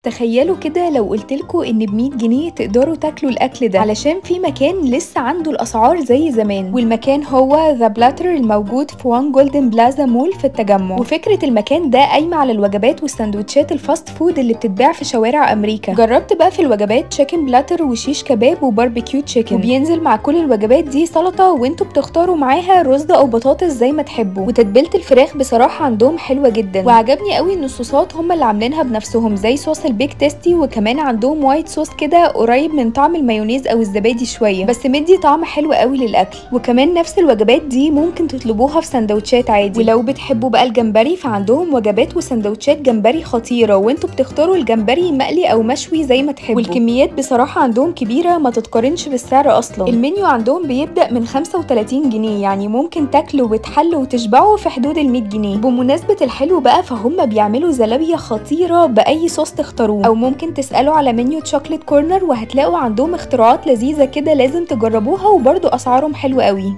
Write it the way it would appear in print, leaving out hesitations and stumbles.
تخيلوا كده لو قلتلكوا ان ب100 جنيه تقدروا تاكلوا الاكل ده، علشان في مكان لسه عنده الاسعار زي زمان، والمكان هو ذا بلاتر الموجود في وان جولدن بلازا مول في التجمع. وفكرة المكان ده قايمة على الوجبات والسندوتشات الفاست فود اللي بتتباع في شوارع امريكا. جربت بقى في الوجبات تشيكن بلاتر وشيش كباب وباربيكيو تشيكن، وبينزل مع كل الوجبات دي سلطة وانتوا بتختاروا معاها رز او بطاطس زي ما تحبوا. وتتبيلة الفراخ بصراحة عندهم حلوة جدا، وعجبني قوي ان الصوصات هم اللي عاملينها بنفسهم زي صوص البيك تيستي، وكمان عندهم وايت صوص كده قريب من طعم المايونيز او الزبادي شويه، بس مدي طعم حلو قوي للاكل. وكمان نفس الوجبات دي ممكن تطلبوها في سندوتشات عادي. ولو بتحبوا بقى الجمبري فعندهم وجبات وسندوتشات جمبري خطيره، وانتوا بتختاروا الجمبري مقلي او مشوي زي ما تحبوا. والكميات بصراحه عندهم كبيره ما تتقارنش بالسعر اصلا. المنيو عندهم بيبدا من 35 جنيه، يعني ممكن تاكلوا وتحلوا وتشبعوا في حدود ال100 جنيه. بمناسبه الحلو بقى فهم بيعملوا زلابيه خطيره باي صوص تختاروه، او ممكن تسألوا على منيو تشوكلت كورنر وهتلاقوا عندهم اختراعات لذيذة كده لازم تجربوها، وبرضو اسعارهم حلوة قوي.